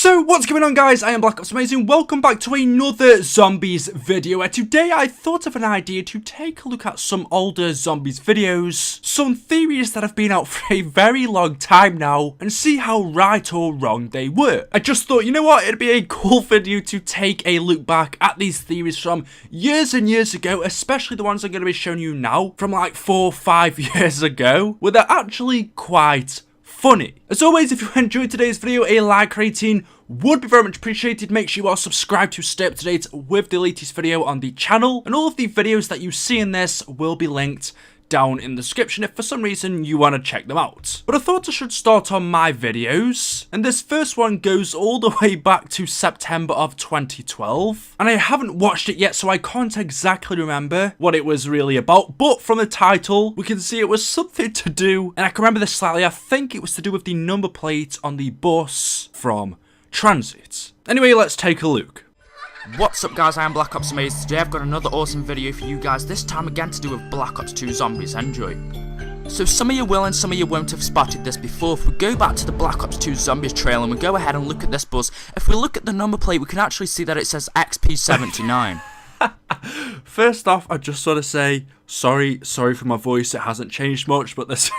So what's going on, guys? I am BlackOpsAmazing. Welcome back to another zombies video. Today I thought of an idea to take a look at some older zombies videos, some theories that have been out for a very long time now, and see how right or wrong they were. I just thought, you know what, it'd be a cool video to take a look back at these theories from years and years ago, especially the ones I'm going to be showing you now from like 4 or 5 years ago, where they're actually quite funny. As always, if you enjoyed today's video, a like rating would be very much appreciated. Make sure you are subscribed to stay up to date with the latest video on the channel, and all of the videos that you see in this will be linked down in the description if for some reason you want to check them out. But I thought I should start on my videos, and this first one goes all the way back to September of 2012, and I haven't watched it yet, so I can't exactly remember what it was really about, but from the title we can see it was something to do, and I can remember this slightly. I think it was to do with the number plate on the bus from Transit. Anyway, let's take a look. What's up, guys? I am BlackOpsAmazing. Today I've got another awesome video for you guys, this time again to do with Black Ops 2 Zombies. Enjoy. So some of you will and some of you won't have spotted this before. If we go back to the Black Ops 2 Zombies trailer and we go ahead and look at this bus, if we look at the number plate we can actually see that it says XP79. First off, I just want to say sorry for my voice. It hasn't changed much, but this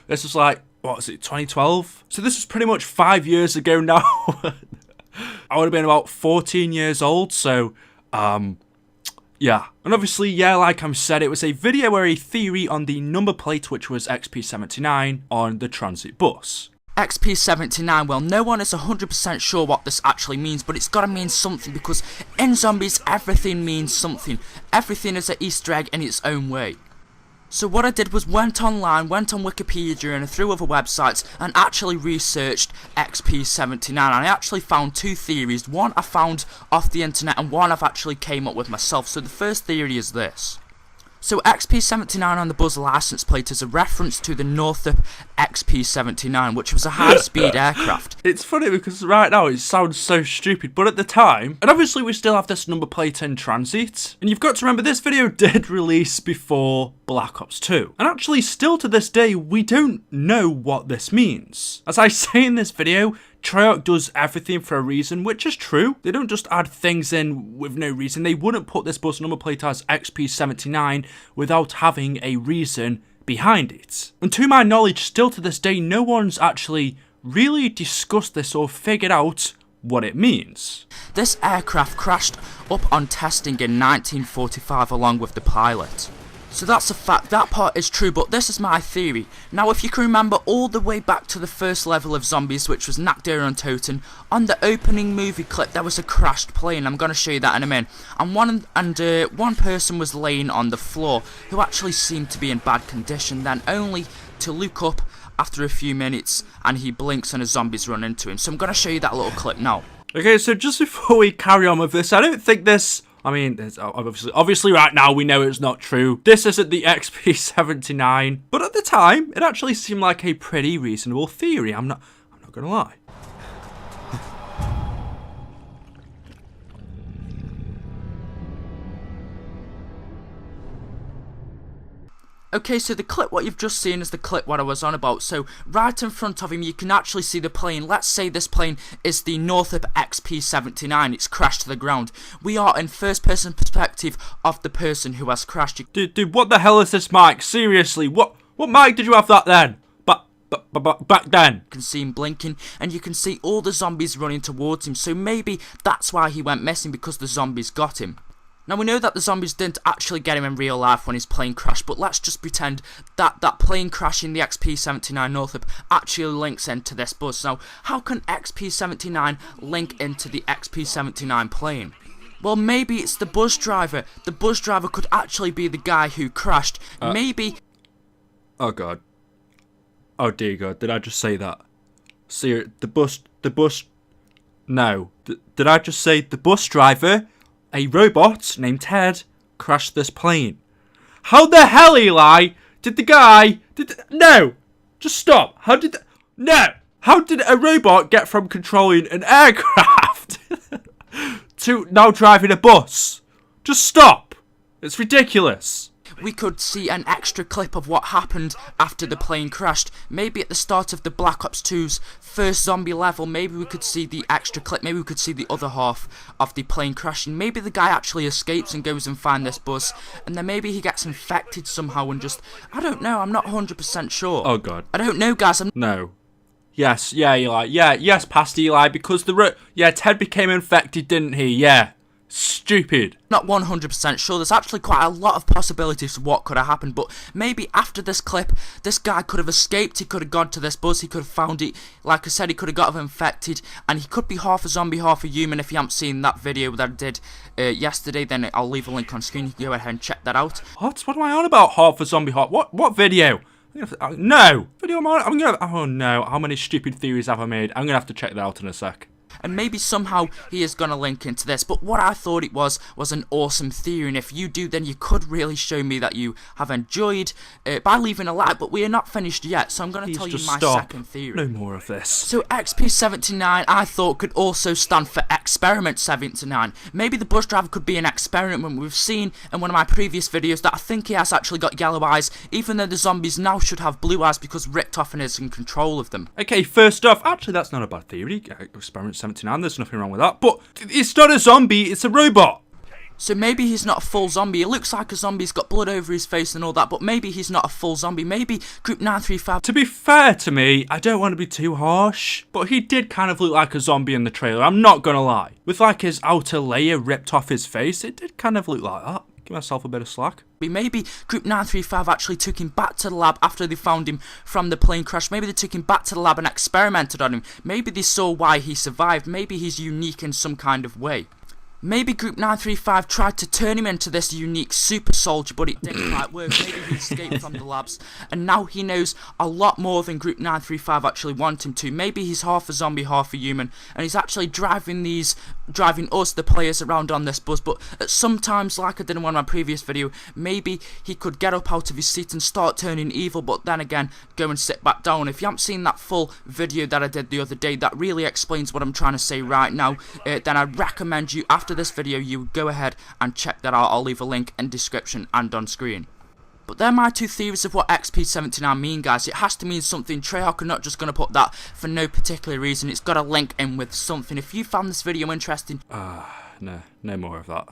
was like, what was it, 2012? So this was pretty much 5 years ago now. I would have been about 14 years old, so, yeah. And obviously, yeah, like I said, it was a video where a theory on the number plate, which was XP79, on the transit bus. XP79, well, no one is 100% sure what this actually means, but it's gotta mean something, because in zombies, everything means something. Everything is an Easter egg in its own way. So what I did was went online, went on Wikipedia and through other websites and actually researched XP79, and I actually found two theories. One I found off the internet and one I've actually came up with myself. So the first theory is this. So XP79 on the bus license plate is a reference to the Northrop XP79, which was a high-speed aircraft. It's funny because right now it sounds so stupid, but at the time, and obviously we still have this number plate in transit, and you've got to remember this video did release before Black Ops 2. And actually still to this day, we don't know what this means. As I say in this video, Treyarch does everything for a reason, which is true. They don't just add things in with no reason. They wouldn't put this bus number plate as XP79 without having a reason behind it. And to my knowledge, still to this day, no one's actually really discussed this or figured out what it means. This aircraft crashed up on testing in 1945 along with the pilot. So that's a fact, that part is true, but this is my theory. Now, if you can remember all the way back to the first level of zombies, which was Nakdera and Toten, on the opening movie clip there was a crashed plane. I'm going to show you that in a minute. And one person was laying on the floor who actually seemed to be in bad condition, then only to look up after a few minutes and he blinks and a zombies run into him. So I'm going to show you that little clip now. Okay, so just before we carry on with this, I don't think this... I mean, there's obviously right now we know it's not true. This isn't the XP79, but at the time, it actually seemed like a pretty reasonable theory. I'm not gonna lie. Okay, so the clip what you've just seen is the clip what I was on about. So right in front of him you can actually see the plane. Let's say this plane is the Northrop XP79. It's crashed to the ground. We are in first person perspective of the person who has crashed. Dude, what the hell is this mic? Seriously, what mic did you have that then? Back then. You can see him blinking and you can see all the zombies running towards him. So maybe that's why he went missing, because the zombies got him. Now, we know that the zombies didn't actually get him in real life when his plane crashed, but let's just pretend that that plane crashing the XP79 Northrop actually links into this bus. Now, how can XP79 link into the XP79 plane? Well, maybe it's the bus driver. The bus driver could actually be the guy who crashed. Maybe... Oh, God. Oh, dear God. Did I just say that? See, the bus... No. Did I just say the bus driver... A robot named Ted crashed this plane? How the hell, Eli, did the guy... No! Just stop. No! How did a robot get from controlling an aircraft to now driving a bus? Just stop. It's ridiculous. we could see an extra clip of what happened after the plane crashed. Maybe at the start of the Black Ops 2's first zombie level, maybe we could see the extra clip, maybe we could see the other half of the plane crashing. Maybe the guy actually escapes and goes and finds this bus, and then maybe he gets infected somehow and just, I don't know, I'm not 100% sure. Oh god. I don't know, guys. No. Yes, yeah, Eli. Yeah, yes, past Eli, because Ted became infected, didn't he? Yeah. Stupid. Not 100% sure. There's actually quite a lot of possibilities of what could have happened, but maybe after this clip, this guy could have escaped, he could have gone to this bus, he could have found it, like I said, he could have got infected, and he could be half a zombie, half a human. If you haven't seen that video that I did yesterday, then I'll leave a link on screen, you can go ahead and check that out. What am I on about? Half a zombie, half... What video? No! Video I'm gonna... Oh no, how many stupid theories have I made? I'm gonna have to check that out in a sec. And maybe somehow he is going to link into this, but what I thought it was an awesome theory, and if you do, then you could really show me that you have enjoyed by leaving a like, but we are not finished yet, so I'm going to tell you my second theory. No more of this. So XP79 I thought could also stand for Experiment 79. Maybe the bus driver could be an experiment. We've seen in one of my previous videos that I think he has actually got yellow eyes, even though the zombies now should have blue eyes because Richtofen is in control of them. Okay, first off, actually that's not a bad theory. Experiment 79, there's nothing wrong with that, but it's not a zombie, it's a robot. So maybe he's not a full zombie. It looks like a zombie, he's got blood over his face and all that, but maybe he's not a full zombie. Maybe Group 935... To be fair to me, I don't want to be too harsh, but he did kind of look like a zombie in the trailer, I'm not gonna lie. With like his outer layer ripped off his face, it did kind of look like that. Give myself a bit of slack. Maybe Group 935 actually took him back to the lab after they found him from the plane crash. Maybe they took him back to the lab and experimented on him. Maybe they saw why he survived. Maybe he's unique in some kind of way. Maybe Group 935 tried to turn him into this unique super soldier, but it didn't quite work. Maybe he escaped from the labs, and now he knows a lot more than Group 935 actually want him to. Maybe he's half a zombie, half a human, and he's actually driving us, the players, around on this bus, but at sometimes, like I did in one of my previous video, maybe he could get up out of his seat and start turning evil, but then again, go and sit back down. If you haven't seen that full video that I did the other day, that really explains what I'm trying to say right now, then I recommend you, after this video, you go ahead and check that out. I'll leave a link in description and on screen. But they're my two theories of what XP79 mean, guys. It has to mean something. Treyarch are not just going to put that for no particular reason. It's got to link in with something. If you found this video interesting... No more of that.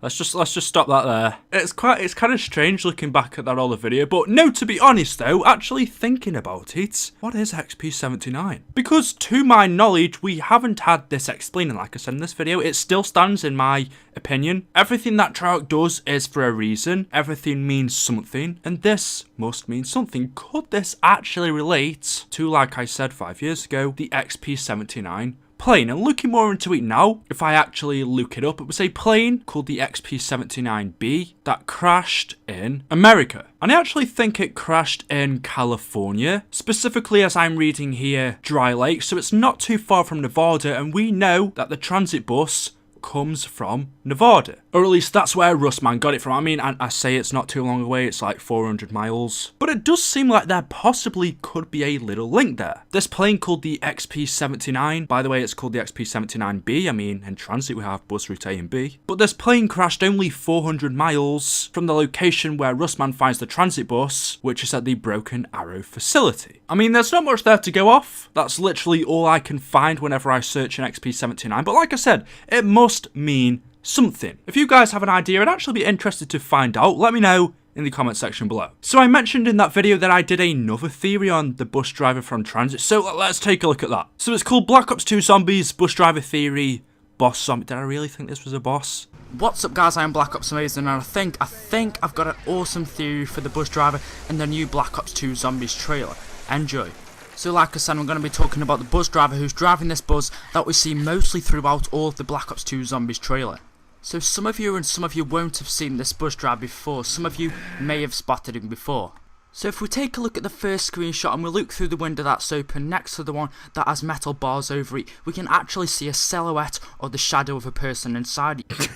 Let's just stop that there. It's kind of strange looking back at that older video, but no, to be honest though, actually thinking about it, what is XP79? Because to my knowledge, we haven't had this explained, and like I said in this video, it still stands in my opinion. Everything that Treyarch does is for a reason, everything means something, and this must mean something. Could this actually relate to, like I said 5 years ago, the XP79 plane? And looking more into it now, if I actually look it up, it was a plane called the XP79B that crashed in America. And I actually think it crashed in California, specifically as I'm reading here, Dry Lake, so it's not too far from Nevada, and we know that the transit bus comes from Nevada, or at least that's where Rustman got it from. I mean, I say it's not too long away, it's like 400 miles, but it does seem like there possibly could be a little link there. This plane called the XP79, by the way, it's called the XP79B. I mean, in transit we have bus route A and B, but this plane crashed only 400 miles from the location where Rustman finds the transit bus, which is at the Broken Arrow facility. I mean, there's not much there to go off. That's literally all I can find whenever I search an XP79, but like I said, it must mean something. If you guys have an idea, I'd actually be interested to find out. Let me know in the comment section below. So I mentioned in that video that I did another theory on the bus driver from transit, so let's take a look at that. So it's called Black Ops 2 Zombies, Bus Driver Theory, Boss Zombie. Did I really think this was a boss? What's up, guys? I am BlackOpsAmazing, and I think I've got an awesome theory for the bus driver in the new Black Ops 2 Zombies trailer. Enjoy. So like I said, I'm going to be talking about the bus driver who's driving this bus that we see mostly throughout all of the Black Ops 2 Zombies trailer. So some of you and some of you won't have seen this bus driver before, some of you may have spotted him before. So if we take a look at the first screenshot and we look through the window that's open next to the one that has metal bars over it, we can actually see a silhouette or the shadow of a person inside it.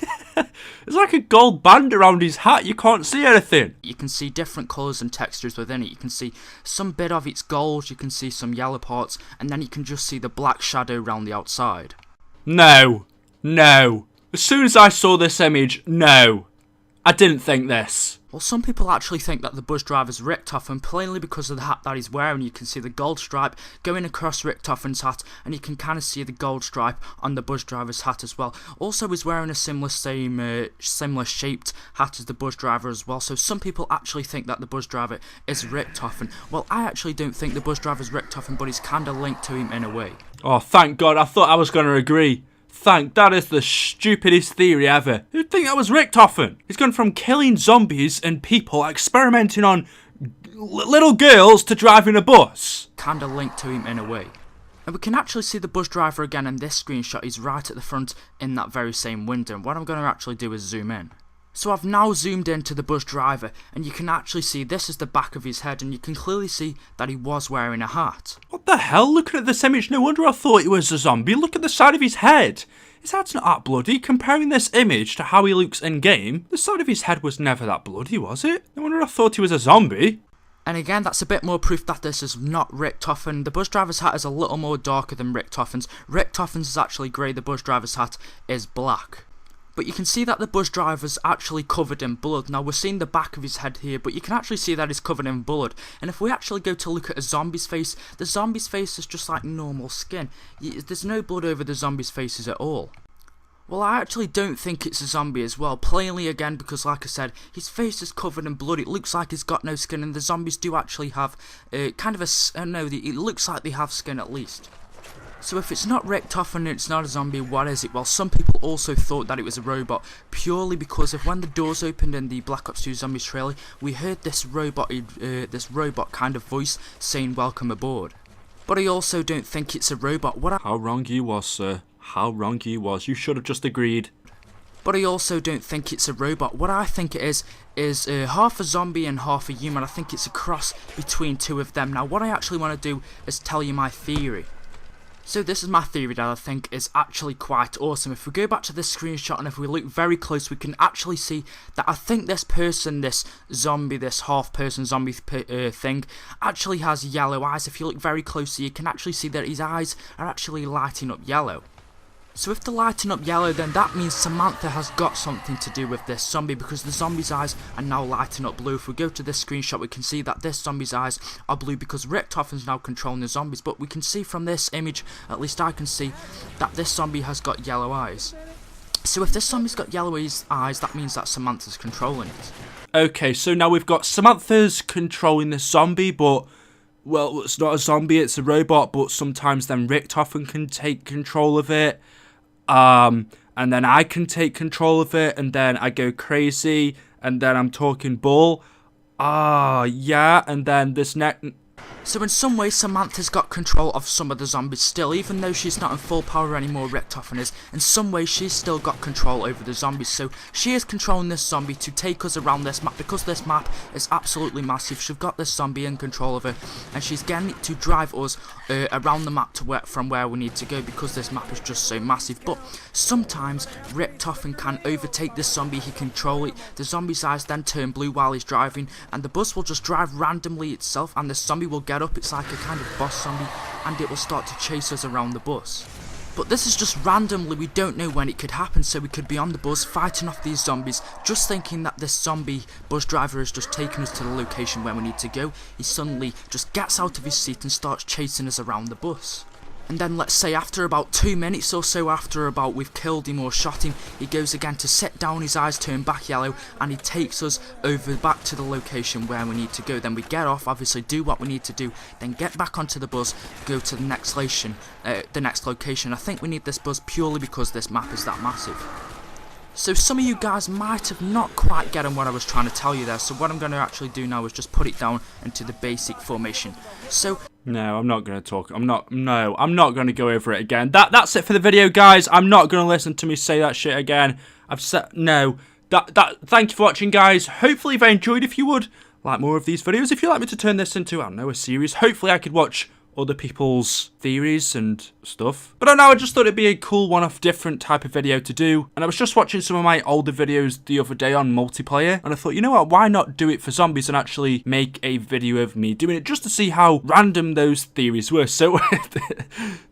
It's like a gold band around his hat, you can't see anything. You can see different colours and textures within it. You can see some bit of it's gold, you can see some yellow parts, and then you can just see the black shadow around the outside. No. As soon as I saw this image, no. I didn't think this. Well, some people actually think that the bus driver's Richtofen plainly because of the hat that he's wearing. You can see the gold stripe going across Richtofen's hat, and you can kind of see the gold stripe on the bus driver's hat as well. Also, he's wearing a similar shaped hat as the bus driver as well. So some people actually think that the bus driver is Richtofen. Well, I actually don't think the bus driver's Richtofen, but he's kind of linked to him in a way. Oh, thank God. I thought I was going to agree. That is the stupidest theory ever. Who'd think that was Richtofen? He's gone from killing zombies and people, experimenting on little girls, to driving a bus. Kinda linked to him in a way. And we can actually see the bus driver again in this screenshot. He's right at the front in that very same window. And what I'm going to actually do is zoom in. So I've now zoomed into the bus driver, and you can actually see this is the back of his head, and you can clearly see that he was wearing a hat. What the hell? Looking at this image, no wonder I thought he was a zombie. Look at the side of his head. His head's not that bloody. Comparing this image to how he looks in game, the side of his head was never that bloody, was it? No wonder I thought he was a zombie. And again, that's a bit more proof that this is not Richtofen. The bus driver's hat is a little more darker than Richtofen's. Richtofen's is actually grey, the bus driver's hat is black. But you can see that the bus driver's actually covered in blood. Now, we're seeing the back of his head here, but you can actually see that he's covered in blood. And if we actually go to look at a zombie's face, the zombie's face is just like normal skin. There's no blood over the zombie's faces at all. Well, I actually don't think it's a zombie as well, plainly again because, like I said, his face is covered in blood. It looks like he's got no skin, and the zombies do actually have it looks like they have skin at least. So if it's not Richtofen and it's not a zombie, what is it? Well, some people also thought that it was a robot, purely because of when the doors opened in the Black Ops 2 Zombies trailer, we heard this robot kind of voice saying welcome aboard. But I also don't think it's a robot. How wrong you was, sir. How wrong you was. You should have just agreed. But I also don't think it's a robot. What I think it is half a zombie and half a human. I think it's a cross between two of them. Now, what I actually want to do is tell you my theory. So this is my theory that I think is actually quite awesome. If we go back to this screenshot and if we look very close, we can actually see that I think this person, this zombie, this half-person zombie thing, actually has yellow eyes. If you look very closely, you can actually see that his eyes are actually lighting up yellow. So if they're lighting up yellow, then that means Samantha has got something to do with this zombie, because the zombie's eyes are now lighting up blue. If we go to this screenshot, we can see that this zombie's eyes are blue because Richtofen's now controlling the zombies. But we can see from this image, at least I can see, that this zombie has got yellow eyes. So if this zombie's got yellow eyes, that means that Samantha's controlling it. Okay, so now we've got Samantha's controlling the zombie, but, well, it's not a zombie, it's a robot, but sometimes then Richtofen can take control of it. And then I can take control of it, and then I go crazy, and then I'm talking bull. Yeah, and then this next... So in some ways, Samantha's got control of some of the zombies still, even though she's not in full power anymore, Richtofen is. In some ways, she's still got control over the zombies, so she is controlling this zombie to take us around this map, because this map is absolutely massive. She's got this zombie in control of her, and she's getting it to drive us around the map to from where we need to go, because this map is just so massive. But sometimes, Richtofen can overtake this zombie, he can control it, the zombie's eyes then turn blue while he's driving, and the bus will just drive randomly itself, and the zombie will get up. It's like a kind of boss zombie, and it will start to chase us around the bus. But this is just randomly, we don't know when it could happen, so we could be on the bus fighting off these zombies, just thinking that this zombie bus driver has just taken us to the location where we need to go. He suddenly just gets out of his seat and starts chasing us around the bus. And then let's say after about 2 minutes or so, after about we've killed him or shot him, he goes again to sit down, his eyes turn back yellow, and he takes us over back to the location where we need to go. Then we get off, obviously do what we need to do, then get back onto the bus, go to the next location. I think we need this bus purely because this map is that massive. So some of you guys might have not quite gotten what I was trying to tell you there, so what I'm going to actually do now is just put it down into the basic formation. So... No, I'm not going to talk. I'm not going to go over it again. That's it for the video, guys. I'm not going to listen to me say that shit again. I've said, no. Thank you for watching, guys. Hopefully if I enjoyed, if you would like more of these videos, if you'd like me to turn this into, I don't know, a series, hopefully I could watch other people's theories and stuff. But I don't know, I just thought it'd be a cool one-off different type of video to do. And I was just watching some of my older videos the other day on multiplayer, and I thought, you know what, why not do it for zombies and actually make a video of me doing it just to see how random those theories were. So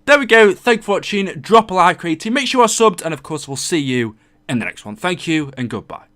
there we go. Thank you for watching. Drop a like rating, make sure you are subbed, and of course we'll see you in the next one. Thank you and goodbye.